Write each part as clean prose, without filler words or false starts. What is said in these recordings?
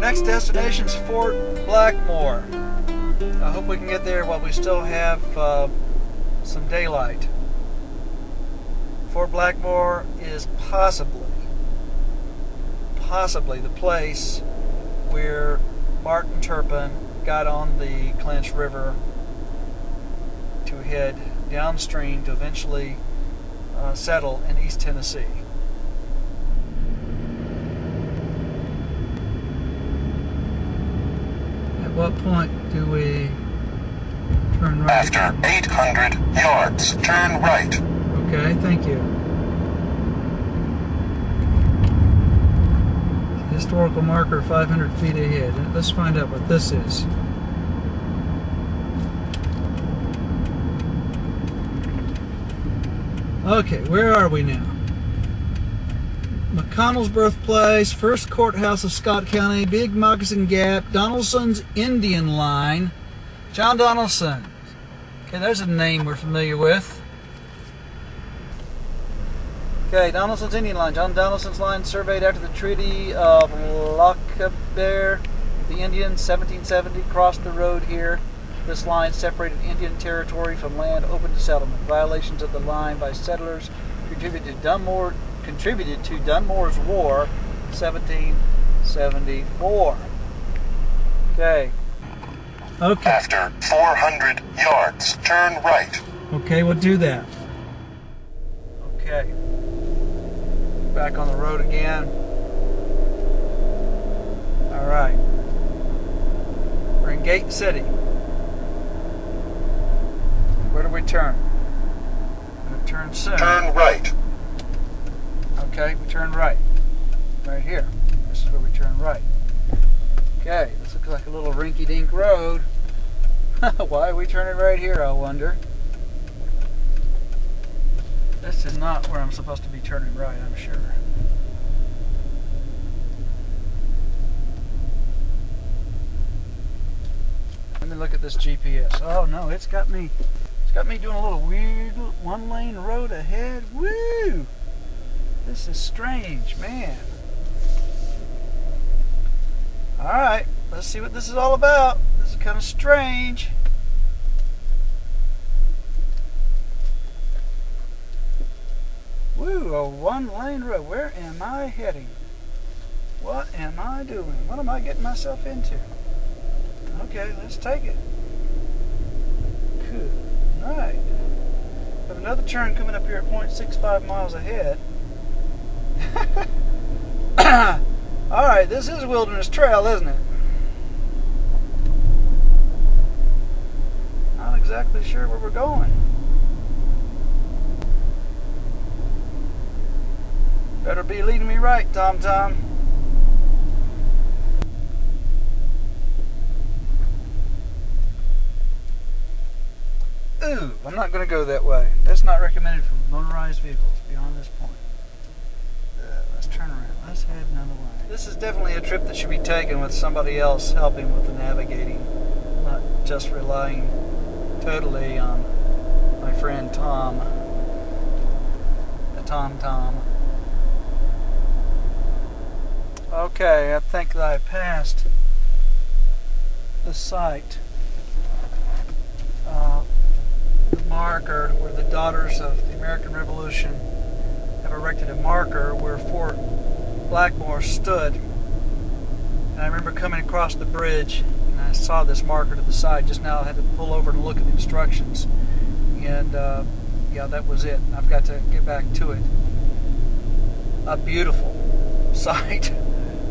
next destination is Fort Blackmore. I hope we can get there while we still have some daylight. Fort Blackmore is possibly the place where Martin Turpin got on the Clinch River to head downstream to eventually settle in East Tennessee. At what point do we turn right? After 800 yards, turn right. Okay, thank you. Historical marker 500 feet ahead. Let's find out what this is. Okay, where are we now? McConnell's birthplace, first courthouse of Scott County, Big Moccasin Gap, Donaldson's Indian Line. John Donaldson. Okay, there's a name we're familiar with. Okay, Donaldson's Indian Line. John Donaldson's line surveyed after the Treaty of Lochaber. The Indians, 1770, crossed the road here. This line separated Indian territory from land open to settlement. Violations of the line by settlers contributed to Dunmore's War, 1774. Okay. Okay. After 400 yards, turn right. Okay, we'll do that. Okay. Back on the road again. All right. We're in Gate City. Where do we turn? I'm going to turn soon. Turn right. Okay, we turn right. Right here. This is where we turn right. Okay, this looks like a little rinky-dink road. Why are we turning right here, I wonder? This is not where I'm supposed to be turning right, I'm sure. Let me look at this GPS. Oh no, it's got me doing a little weird one-lane road ahead. Woo! This is strange, man. Alright, let's see what this is all about. This is kind of strange. Woo, a one-lane road. Where am I heading? What am I doing? What am I getting myself into? Okay, let's take it. Good night. We have another turn coming up here at 0.65 miles ahead. Alright, this is a wilderness trail, isn't it? Not exactly sure where we're going. Better be leading me right, Tom Tom. Ooh, I'm not going to go that way. That's not recommended for motorized vehicles beyond this point. Let's turn around. Let's head another way. This is definitely a trip that should be taken with somebody else helping with the navigating, not just relying totally on my friend Tom, the Tom. Okay, I think that I passed the site, the marker where the Daughters of the American Revolution have erected a marker where Fort Blackmore stood. And I remember coming across the bridge and I saw this marker to the side. Just now I had to pull over and look at the instructions. And yeah, that was it. I've got to get back to it. A beautiful site.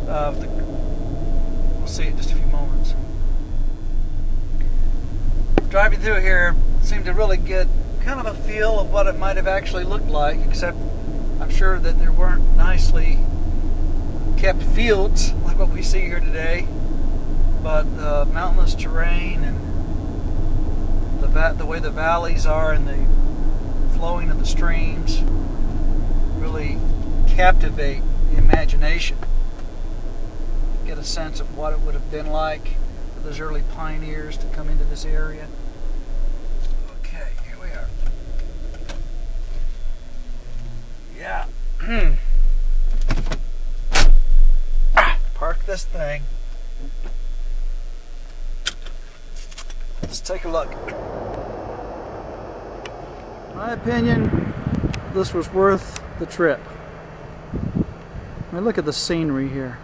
We'll see it in just a few moments. Driving through here seemed to really get kind of a feel of what it might have actually looked like, except I'm sure that there weren't nicely kept fields like what we see here today, but the mountainous terrain and the way the valleys are and the flowing of the streams really captivate the imagination. Get a sense of what it would have been like for those early pioneers to come into this area. Okay, here we are. Yeah. Park this thing. take a look. In my opinion, this was worth the trip. I mean, look at the scenery here.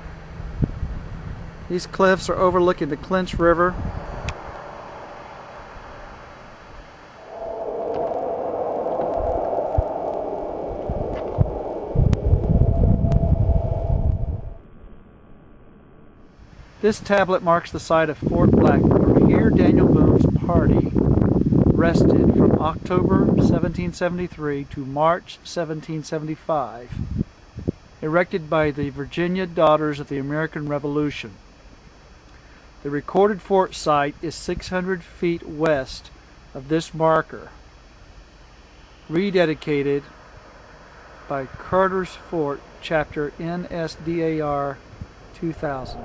These cliffs are overlooking the Clinch River. This tablet marks the site of Fort Blackmore. Here Daniel Boone's party rested from October 1773 to March 1775, erected by the Virginia Daughters of the American Revolution. The recorded fort site is 600 feet west of this marker, rededicated by Carter's Fort, Chapter NSDAR 2000.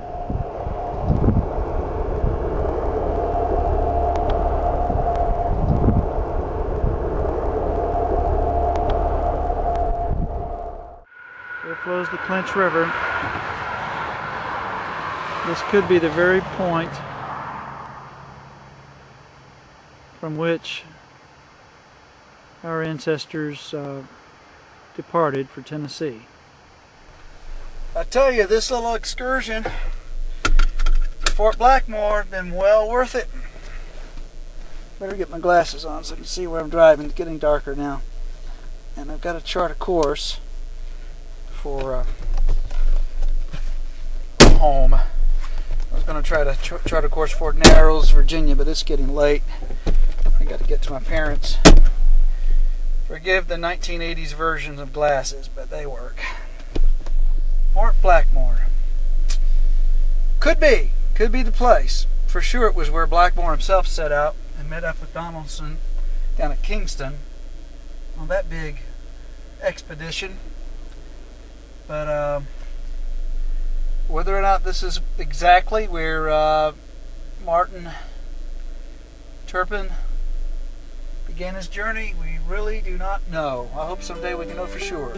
There flows the Clinch River. This could be the very point from which our ancestors departed for Tennessee. I tell you, this little excursion to Fort Blackmore has been well worth it. Better get my glasses on so I can see where I'm driving. It's getting darker now. And I've got to chart a course for home. I was going to try to chart a course for Fort Narrows, Virginia, but it's getting late. I got to get to my parents. Forgive the 1980s versions of glasses, but they work. Fort Blackmore. Could be the place. For sure it was where Blackmore himself set out and met up with Donaldson down at Kingston on that big expedition. But whether or not this is exactly where Martin Turpin began his journey, we really do not know. I hope someday we can know for sure.